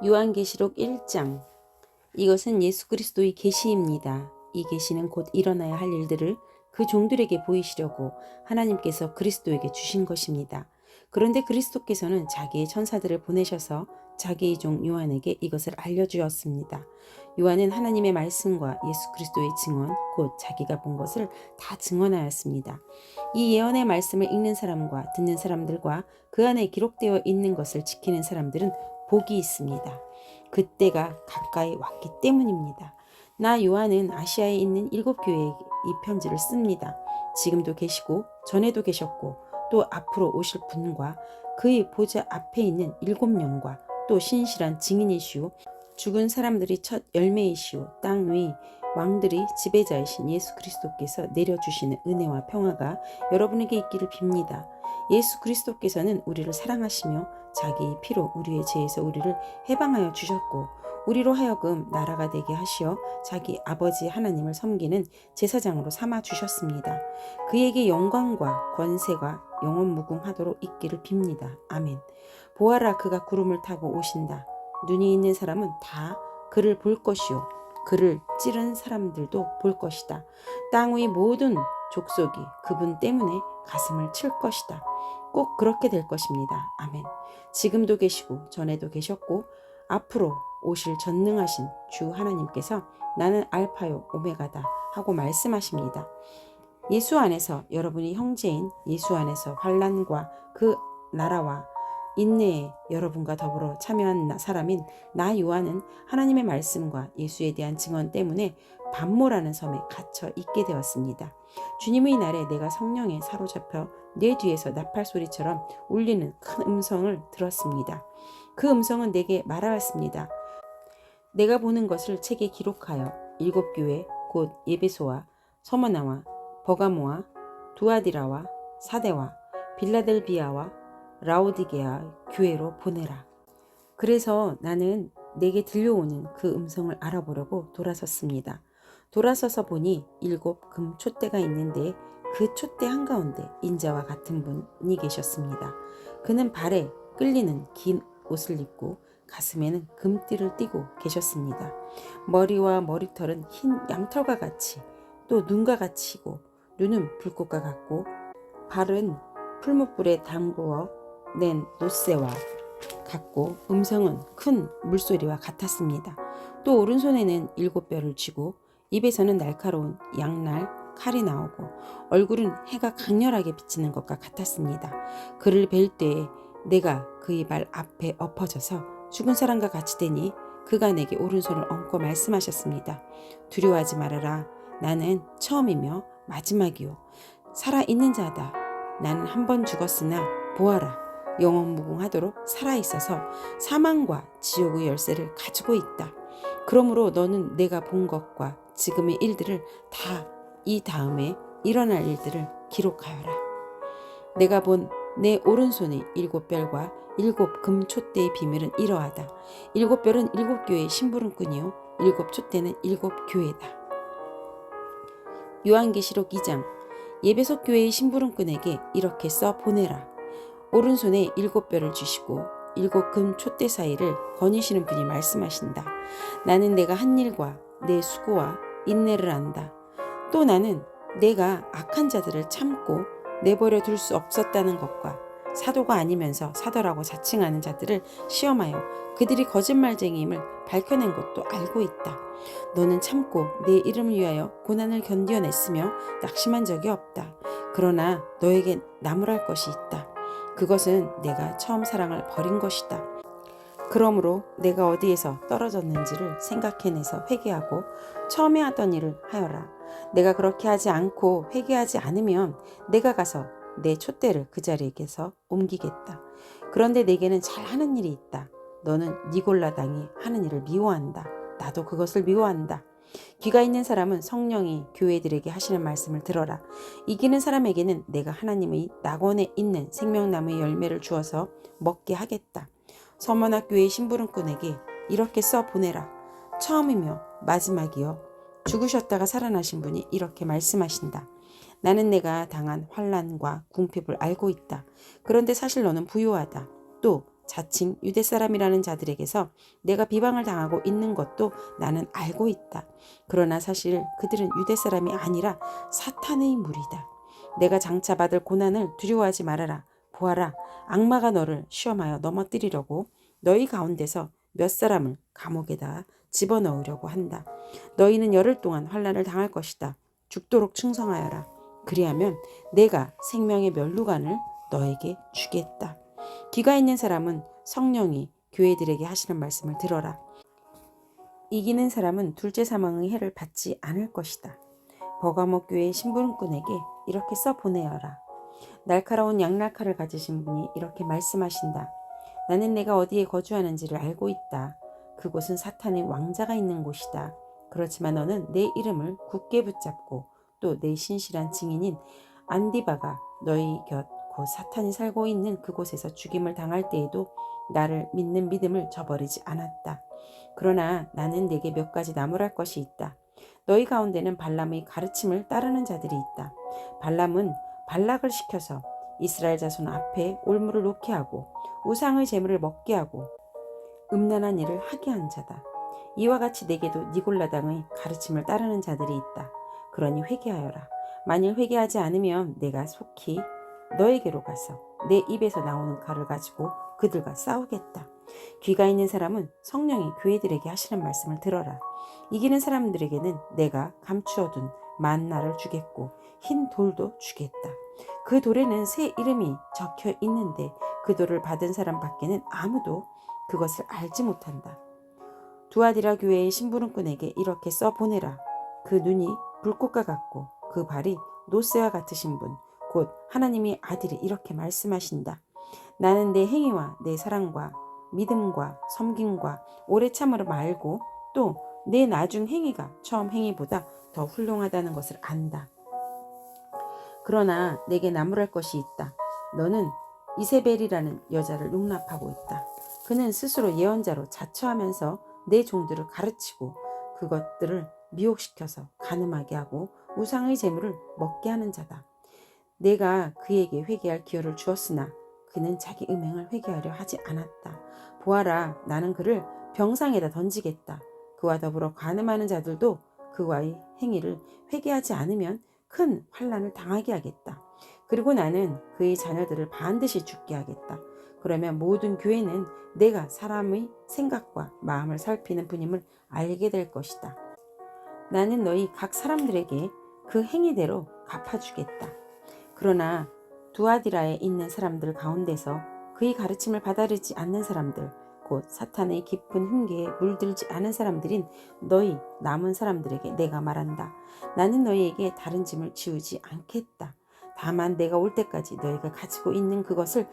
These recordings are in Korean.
요한계시록 1장. 이것은 예수 그리스도의 계시입니다. 이 계시는 곧 일어나야 할 일들을 그 종들에게 보이시려고 하나님께서 그리스도에게 주신 것입니다. 그런데 그리스도께서는 자기의 천사들을 보내셔서 자기의 종 요한에게 이것을 알려주었습니다. 요한은 하나님의 말씀과 예수 그리스도의 증언, 곧 자기가 본 것을 다 증언하였습니다. 이 예언의 말씀을 읽는 사람과 듣는 사람들과 그 안에 기록되어 있는 것을 지키는 사람들은 복이 있습니다. 그때가 가까이 왔기 때문입니다. 나 요한은 아시아에 있는 7교회에 이 편지를 씁니다. 지금도 계시고 전에도 계셨고 또 앞으로 오실 분과 그의 보좌 앞에 있는 7명과 또 신실한 증인이시오 죽은 사람들이 첫 열매이시오 땅 위 왕들이 지배자이신 예수 그리스도께서 내려주시는 은혜와 평화가 여러분에게 있기를 빕니다. 예수 그리스도께서는 우리를 사랑하시며 자기의 피로 우리의 죄에서 우리를 해방하여 주셨고 우리로 하여금 나라가 되게 하시어 자기 아버지 하나님을 섬기는 제사장으로 삼아 주셨습니다. 그에게 영광과 권세가 영원무궁하도록 있기를 빕니다. 아멘. 보아라, 그가 구름을 타고 오신다. 눈이 있는 사람은 다 그를 볼 것이요 그를 찌른 사람들도 볼 것이다. 땅 위 모든 족속이 그분 때문에 가슴을 칠 것이다. 꼭 그렇게 될 것입니다. 아멘. 지금도 계시고 전에도 계셨고 앞으로 오실 전능하신 주 하나님께서 나는 알파요 오메가다 하고 말씀하십니다. 예수 안에서 여러분이 형제인 예수 안에서 환난과 그 나라와 인내에 여러분과 더불어 참여한 사람인 나 요한은 하나님의 말씀과 예수에 대한 증언 때문에 반모라는 섬에 갇혀 있게 되었습니다. 주님의 날에 내가 성령에 사로잡혀 내 뒤에서 나팔 소리처럼 울리는 큰 음성을 들었습니다. 그 음성은 내게 말하였습니다. 내가 보는 것을 책에 기록하여 7교회 곧 에베소와 서머나와 버가모와 두아디라와 사데와 빌라델비아와 라오디게아 교회로 보내라. 그래서 나는 내게 들려오는 그 음성을 알아보려고 돌아섰습니다. 돌아서서 보니 7 금촛대가 있는데 그 촛대 한가운데 인자와 같은 분이 계셨습니다. 그는 발에 끌리는 긴 옷을 입고 가슴에는 금띠를 띠고 계셨습니다. 머리와 머리털은 흰 양털과 같이 또 눈과 같이고 눈은 불꽃과 같고 발은 풀무불에 담그어 낸 노새와 같고 음성은 큰 물소리와 같았습니다. 또 오른손에는 7뼈를 쥐고 입에서는 날카로운 양날 칼이 나오고 얼굴은 해가 강렬하게 비치는 것과 같았습니다. 그를 뵐 때에 내가 그의 발 앞에 엎어져서 죽은 사람과 같이 되니 그가 내게 오른손을 얹고 말씀하셨습니다. 두려워하지 말아라. 나는 처음이며 마지막이요 살아있는 자다. 나는 한 번 죽었으나 보아라. 영원무궁하도록 살아있어서 사망과 지옥의 열쇠를 가지고 있다. 그러므로 너는 내가 본 것과 지금의 일들을 다 이 다음에 일어날 일들을 기록하여라. 내가 본 내 오른손의 7별과 7 금촛대의 비밀은 이러하다. 7별은 7교회의 심부름꾼이요 7 촛대는 7교회다. 요한계시록 2장. 예배소 교회의 심부름꾼에게 이렇게 써 보내라. 오른손에 7뼈를 주시고 7 금 촛대 사이를 거니시는 분이 말씀하신다. 나는 내가 한 일과 내 수고와 인내를 안다. 또 나는 내가 악한 자들을 참고 내버려 둘 수 없었다는 것과 사도가 아니면서 사도라고 자칭하는 자들을 시험하여 그들이 거짓말쟁이임을 밝혀낸 것도 알고 있다. 너는 참고 내 이름을 위하여 고난을 견디어냈으며 낙심한 적이 없다. 그러나 너에게 나무랄 것이 있다. 그것은 내가 처음 사랑을 버린 것이다. 그러므로 내가 어디에서 떨어졌는지를 생각해내서 회개하고 처음에 하던 일을 하여라. 내가 그렇게 하지 않고 회개하지 않으면 내가 가서 내 촛대를 그 자리에서 옮기겠다. 그런데 내게는 잘하는 일이 있다. 너는 니골라 당이 하는 일을 미워한다. 나도 그것을 미워한다. 귀가 있는 사람은 성령이 교회들에게 하시는 말씀을 들어라. 이기는 사람에게는 내가 하나님의 낙원에 있는 생명나무의 열매를 주어서 먹게 하겠다. 서머나 교회의 심부름꾼에게 이렇게 써 보내라. 처음이며 마지막이요 죽으셨다가 살아나신 분이 이렇게 말씀하신다. 나는 내가 당한 환난과 궁핍을 알고 있다. 그런데 사실 너는 부유하다. 또 자칭 유대 사람이라는 자들에게서 내가 비방을 당하고 있는 것도 나는 알고 있다. 그러나 사실 그들은 유대 사람이 아니라 사탄의 무리다. 내가 장차 받을 고난을 두려워하지 말아라. 보아라, 악마가 너를 시험하여 넘어뜨리려고 너희 가운데서 몇 사람을 감옥에다 집어넣으려고 한다. 너희는 열흘 동안 환난을 당할 것이다. 죽도록 충성하여라. 그리하면 내가 생명의 면류관을 너에게 주겠다. 귀가 있는 사람은 성령이 교회들에게 하시는 말씀을 들어라. 이기는 사람은 둘째 사망의 해를 받지 않을 것이다. 버가모 교회 심부름꾼에게 이렇게 써보내어라. 날카로운 양날칼을 가지신 분이 이렇게 말씀하신다. 나는 내가 어디에 거주하는지를 알고 있다. 그곳은 사탄의 왕자가 있는 곳이다. 그렇지만 너는 내 이름을 굳게 붙잡고 또 내 신실한 증인인 안디바가 너희 곁 곧 사탄이 살고 있는 그곳에서 죽임을 당할 때에도 나를 믿는 믿음을 저버리지 않았다. 그러나 나는 내게 몇 가지 나무랄 것이 있다. 너희 가운데는 발람의 가르침을 따르는 자들이 있다. 발람은 발락을 시켜서 이스라엘 자손 앞에 올무를 놓게 하고 우상의 제물을 먹게 하고 음란한 일을 하게 한 자다. 이와 같이 내게도 니골라당의 가르침을 따르는 자들이 있다. 그러니 회개하여라. 만일 회개하지 않으면 내가 속히 너에게로 가서 내 입에서 나오는 칼을 가지고 그들과 싸우겠다. 귀가 있는 사람은 성령이 교회들에게 하시는 말씀을 들어라. 이기는 사람들에게는 내가 감추어둔 만나를 주겠고 흰 돌도 주겠다. 그 돌에는 새 이름이 적혀 있는데 그 돌을 받은 사람 밖에는 아무도 그것을 알지 못한다. 두아디라 교회의 심부름꾼에게 이렇게 써보내라. 그 눈이 불꽃과 같고 그 발이 노새와 같으신 분, 곧 하나님의 아들이 이렇게 말씀하신다. 나는 내 행위와 내 사랑과 믿음과 섬김과 오래 참으로 알고 또 내 나중 행위가 처음 행위보다 더 훌륭하다는 것을 안다. 그러나 내게 나무랄 것이 있다. 너는 이세벨이라는 여자를 용납하고 있다. 그는 스스로 예언자로 자처하면서 내 종들을 가르치고 그것들을 미혹시켜서 간음하게 하고 우상의 재물을 먹게 하는 자다. 내가 그에게 회개할 기회를 주었으나 그는 자기 음행을 회개하려 하지 않았다. 보아라, 나는 그를 병상에다 던지겠다. 그와 더불어 간음하는 자들도 그와의 행위를 회개하지 않으면 큰 환난을 당하게 하겠다. 그리고 나는 그의 자녀들을 반드시 죽게 하겠다. 그러면 모든 교회는 내가 사람의 생각과 마음을 살피는 분임을 알게 될 것이다. 나는 너희 각 사람들에게 그 행위대로 갚아주겠다. 그러나 두아디라에 있는 사람들 가운데서 그의 가르침을 받아들이지 않는 사람들, 곧 사탄의 깊은 흉계에 물들지 않은 사람들인 너희 남은 사람들에게 내가 말한다. 나는 너희에게 다른 짐을 지우지 않겠다. 다만 내가 올 때까지 너희가 가지고 있는 그것을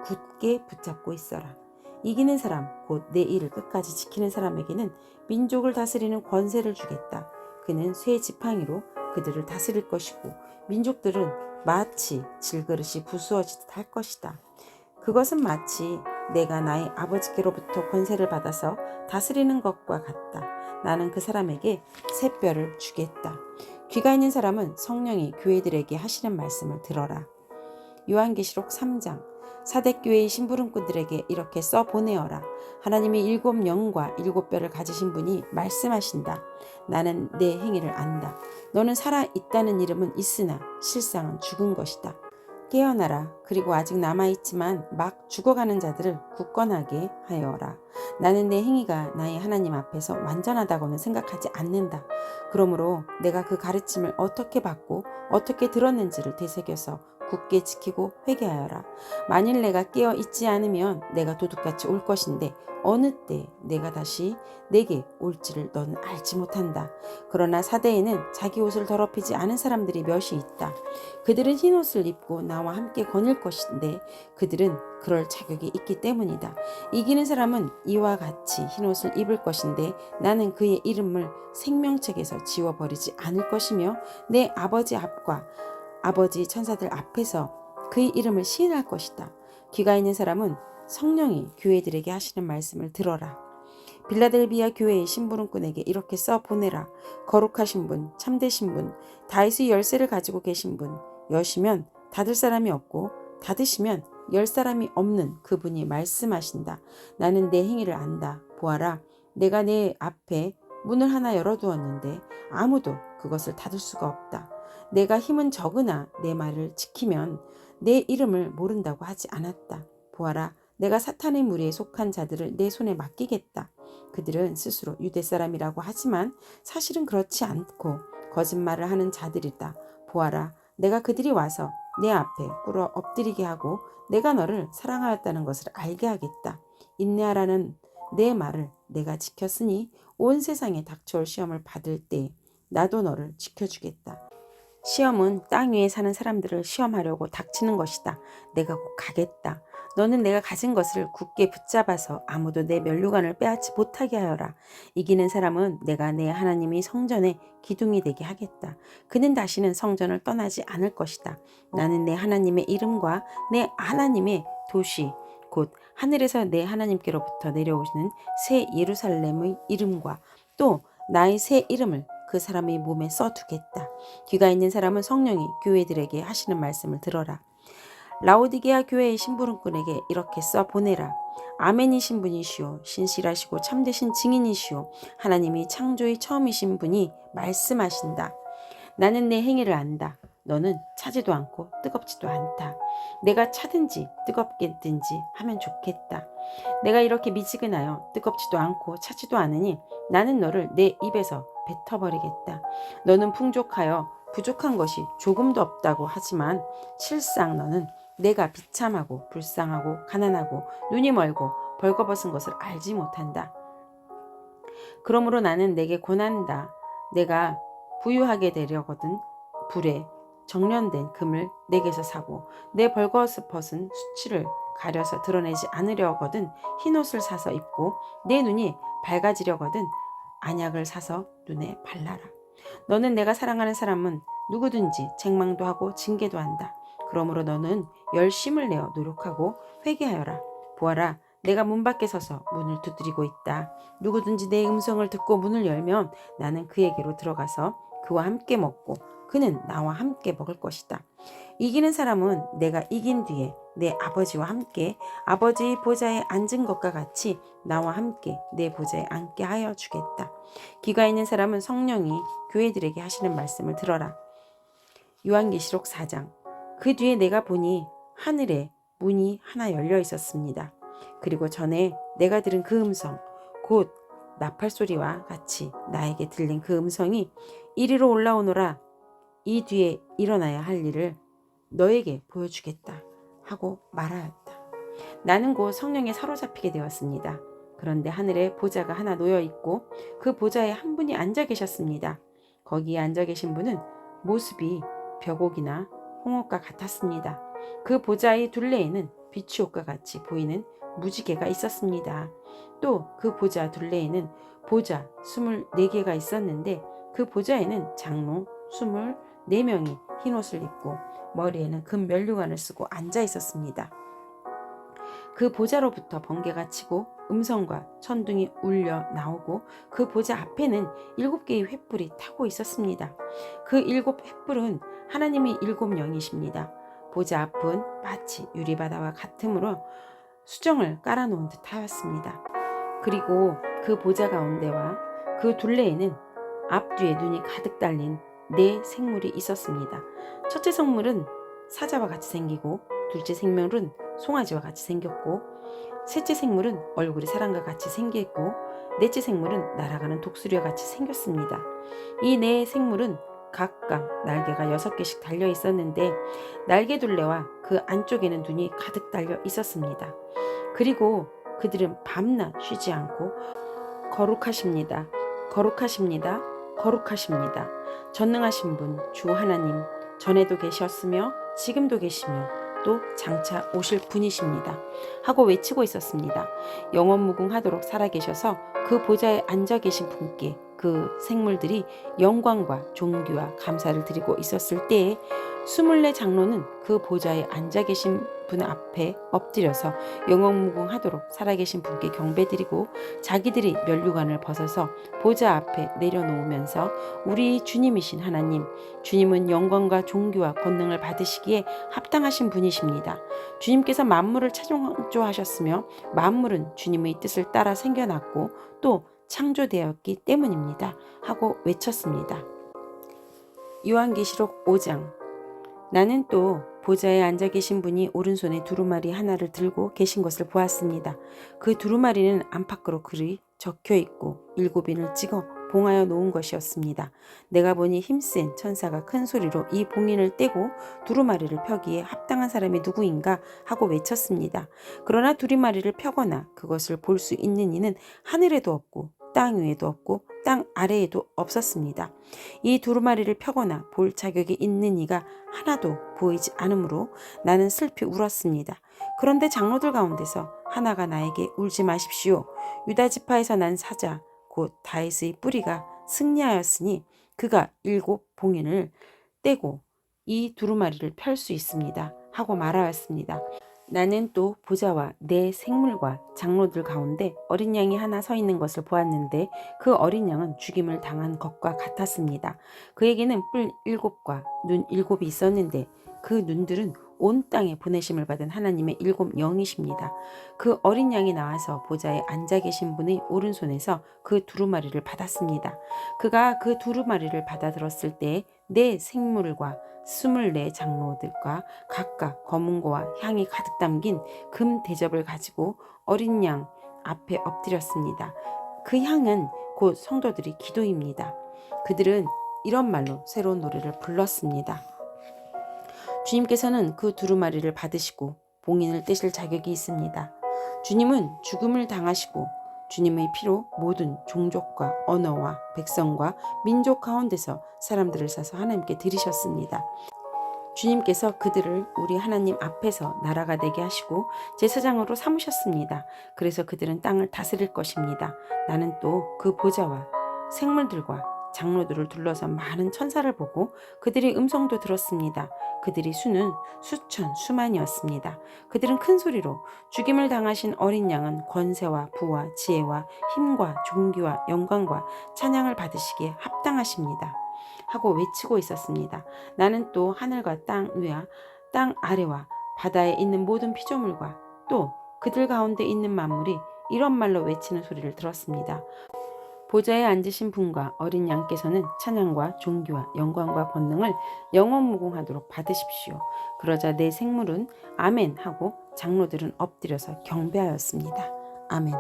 굳게 붙잡고 있어라. 이기는 사람, 곧 내 일을 끝까지 지키는 사람에게는 민족을 다스리는 권세를 주겠다. 그는 쇠 지팡이로 그들을 다스릴 것이고 민족들은 마치 질그릇이 부수어지듯 할 것이다. 그것은 마치 내가 나의 아버지께로부터 권세를 받아서 다스리는 것과 같다. 나는 그 사람에게 새 뼈를 주겠다. 귀가 있는 사람은 성령이 교회들에게 하시는 말씀을 들어라. 요한계시록 3장. 사대교회의 심부름꾼들에게 이렇게 써보내어라. 하나님이 7 영과 7 뼈를 가지신 분이 말씀하신다. 나는 내 행위를 안다. 너는 살아있다는 이름은 있으나 실상은 죽은 것이다. 깨어나라. 그리고 아직 남아있지만 막 죽어가는 자들을 굳건하게 하여라. 나는 내 행위가 나의 하나님 앞에서 완전하다고는 생각하지 않는다. 그러므로 내가 그 가르침을 어떻게 받고 어떻게 들었는지를 되새겨서 굳게 지키고 회개하여라. 만일 내가 깨어 있지 않으면 내가 도둑같이 올 것인데 어느 때 내가 다시 내게 올지를 너는 알지 못한다. 그러나 사대에는 자기 옷을 더럽히지 않은 사람들이 몇이 있다. 그들은 흰 옷을 입고 나와 함께 거닐 것인데 그들은 그럴 자격이 있기 때문이다. 이기는 사람은 이와 같이 흰 옷을 입을 것인데 나는 그의 이름을 생명책에서 지워버리지 않을 것이며 내 아버지 앞과 아버지 천사들 앞에서 그의 이름을 시인할 것이다. 귀가 있는 사람은 성령이 교회들에게 하시는 말씀을 들어라. 빌라델비아 교회의 심부름꾼에게 이렇게 써보내라. 거룩하신 분, 참되신 분, 다윗의 열쇠를 가지고 계신 분, 여시면 닫을 사람이 없고 닫으시면 열 사람이 없는 그분이 말씀하신다. 나는 내 행위를 안다. 보아라, 내가 내 앞에 문을 하나 열어두었는데 아무도 그것을 닫을 수가 없다. 내가 힘은 적으나 내 말을 지키면 내 이름을 모른다고 하지 않았다. 보아라, 내가 사탄의 무리에 속한 자들을 내 손에 맡기겠다. 그들은 스스로 유대 사람이라고 하지만 사실은 그렇지 않고 거짓말을 하는 자들이다. 보아라, 내가 그들이 와서 내 앞에 꿇어 엎드리게 하고 내가 너를 사랑하였다는 것을 알게 하겠다. 인내하라는 내 말을 내가 지켰으니 온 세상에 닥쳐올 시험을 받을 때 나도 너를 지켜주겠다. 시험은 땅 위에 사는 사람들을 시험하려고 닥치는 것이다. 내가 곧 가겠다. 너는 내가 가진 것을 굳게 붙잡아서 아무도 내 면류관을 빼앗지 못하게 하여라. 이기는 사람은 내가 내 하나님의 성전의 기둥이 되게 하겠다. 그는 다시는 성전을 떠나지 않을 것이다. 나는 내 하나님의 이름과 내 하나님의 도시 곧 하늘에서 내 하나님께로부터 내려오시는 새 예루살렘의 이름과 또 나의 새 이름을 그 사람의 몸에 써두겠다. 귀가 있는 사람은 성령이 교회들에게 하시는 말씀을 들어라. 라오디게아 교회의 심부름꾼에게 이렇게 써보내라. 아멘이신 분이시오. 신실하시고 참되신 증인이시오. 하나님이 창조의 처음이신 분이 말씀하신다. 나는 내 행위를 안다. 너는 차지도 않고 뜨겁지도 않다. 내가 차든지 뜨겁게든지 하면 좋겠다. 내가 이렇게 미지근하여 뜨겁지도 않고 차지도 않으니 나는 너를 내 입에서 뱉어버리겠다. 너는 풍족하여 부족한 것이 조금도 없다고 하지만 실상 너는 내가 비참하고 불쌍하고 가난하고 눈이 멀고 벌거벗은 것을 알지 못한다. 그러므로 나는 내게 권한다. 내가 부유하게 되려거든 불에 정련된 금을 내게서 사고 내 벌거벗은 수치를 가려서 드러내지 않으려거든 흰옷을 사서 입고 내 눈이 밝아지려거든 안약을 사서 눈에 발라라. 너는 내가 사랑하는 사람은 누구든지 책망도 하고 징계도 한다. 그러므로 너는 열심을 내어 노력하고 회개하여라. 보아라, 내가 문 밖에 서서 문을 두드리고 있다. 누구든지 내 음성을 듣고 문을 열면 나는 그에게로 들어가서 그와 함께 먹고 그는 나와 함께 먹을 것이다. 이기는 사람은 내가 이긴 뒤에 내 아버지와 함께 아버지의 보좌에 앉은 것과 같이 나와 함께 내 보좌에 앉게 하여 주겠다. 귀가 있는 사람은 성령이 교회들에게 하시는 말씀을 들어라. 요한계시록 4장. 그 뒤에 내가 보니 하늘에 문이 하나 열려 있었습니다. 그리고 전에 내가 들은 그 음성 곧 나팔 소리와 같이 나에게 들린 그 음성이 이리로 올라오너라. 이 뒤에 일어나야 할 일을 너에게 보여주겠다 하고 말하였다. 나는 곧 성령에 사로잡히게 되었습니다. 그런데 하늘에 보좌가 하나 놓여 있고 그 보좌에 한 분이 앉아 계셨습니다. 거기에 앉아 계신 분은 모습이 벽옥이나 홍옥과 같았습니다. 그 보좌의 둘레에는 빛이 옷과 같이 보이는 무지개가 있었습니다. 또 그 보좌 둘레에는 보좌 24개가 있었는데 그 보좌에는 장로 24명이 흰옷을 입고 머리에는 금 면류관을 쓰고 앉아 있었습니다. 그 보좌로부터 번개가 치고 음성과 천둥이 울려 나오고 그 보좌 앞에는 7개의 횃불이 타고 있었습니다. 그 7 횃불은 하나님의 7영이십니다. 보좌 앞은 마치 유리바다와 같으므로 수정을 깔아놓은 듯 하였습니다. 그리고 그 보좌 가운데와 그 둘레에는 앞뒤에 눈이 가득 달린 4 생물이 있었습니다. 첫째 생물은 사자와 같이 생기고 둘째 생물은 송아지와 같이 생겼고 셋째 생물은 얼굴이 사람과 같이 생겼고 넷째 생물은 날아가는 독수리와 같이 생겼습니다. 이 4 생물은 각각 날개가 6개씩 달려 있었는데 날개 둘레와 그 안쪽에는 눈이 가득 달려 있었습니다. 그리고 그들은 밤낮 쉬지 않고 거룩하십니다. 거룩하십니다. 거룩하십니다. 전능하신 분 주 하나님 전에도 계셨으며 지금도 계시며 또 장차 오실 분이십니다 하고 외치고 있었습니다. 영원무궁하도록 살아계셔서 그 보좌에 앉아 계신 분께 그 생물들이 영광과 존귀와 감사를 드리고 있었을 때에 24 장로는 그 보좌에 앉아 계신 분 앞에 엎드려서 영원무궁하도록 살아계신 분께 경배드리고 자기들이 면류관을 벗어서 보좌 앞에 내려놓으면서 우리 주님이신 하나님, 주님은 영광과 존귀와 권능을 받으시기에 합당하신 분이십니다. 주님께서 만물을 창조하셨으며 만물은 주님의 뜻을 따라 생겨났고 또 창조되었기 때문입니다. 하고 외쳤습니다. 요한계시록 5장. 나는 또 보좌에 앉아 계신 분이 오른손에 두루마리 하나를 들고 계신 것을 보았습니다. 그 두루마리는 안팎으로 글이 적혀 있고 7인을 찍어 봉하여 놓은 것이었습니다. 내가 보니 힘센 천사가 큰 소리로 이 봉인을 떼고 두루마리를 펴기에 합당한 사람이 누구인가 하고 외쳤습니다. 그러나 두루마리를 펴거나 그것을 볼 수 있는 이는 하늘에도 없고 땅 위에도 없고 땅 아래에도 없었습니다. 이 두루마리를 펴거나 볼 자격이 있는 이가 하나도 보이지 않으므로 나는 슬피 울었습니다. 그런데 장로들 가운데서 하나가 나에게 울지 마십시오. 유다 지파에서 난 사자 곧 다윗의 뿌리가 승리하였으니 그가 7 봉인을 떼고 이 두루마리를 펼 수 있습니다. 하고 말하였습니다. 나는 또 보좌와 네 생물과 장로들 가운데 어린 양이 하나 서 있는 것을 보았는데 그 어린 양은 죽임을 당한 것과 같았습니다. 그에게는 뿔 7과 눈 7이 있었는데 그 눈들은 온 땅에 보내심을 받은 하나님의 7 영이십니다. 그 어린 양이 나와서 보좌에 앉아 계신 분의 오른손에서 그 두루마리를 받았습니다. 그가 그 두루마리를 받아들었을 때에 네 생물과 24 장로들과 각각 검은고와 향이 가득 담긴 금 대접을 가지고 어린 양 앞에 엎드렸습니다. 그 향은 곧 성도들의 기도입니다. 그들은 이런 말로 새로운 노래를 불렀습니다. 주님께서는 그 두루마리를 받으시고 봉인을 떼실 자격이 있습니다. 주님은 죽음을 당하시고 주님의 피로 모든 종족과 언어와 백성과 민족 가운데서 사람들을 사서 하나님께 드리셨습니다. 주님께서 그들을 우리 하나님 앞에서 나라가 되게 하시고 제사장으로 삼으셨습니다. 그래서 그들은 땅을 다스릴 것입니다. 나는 또 그 보좌와 생물들과 장로들을 둘러싼 많은 천사를 보고 그들의 음성도 들었습니다. 그들의 수는 수천 수만이었습니다. 그들은 큰 소리로 죽임을 당하신 어린 양은 권세와 부와 지혜와 힘과 존귀와 영광과 찬양을 받으시기에 합당하십니다. 하고 외치고 있었습니다. 나는 또 하늘과 땅 위와 땅 아래와 바다에 있는 모든 피조물과 또 그들 가운데 있는 만물이 이런 말로 외치는 소리를 들었습니다. 보좌에 앉으신 분과 어린 양께서는 찬양과 존귀와 영광과 권능을 영원무궁하도록 받으십시오. 그러자 네 생물은 아멘 하고 장로들은 엎드려서 경배하였습니다. 아멘.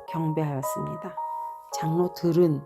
경배하였습니다. 장로들은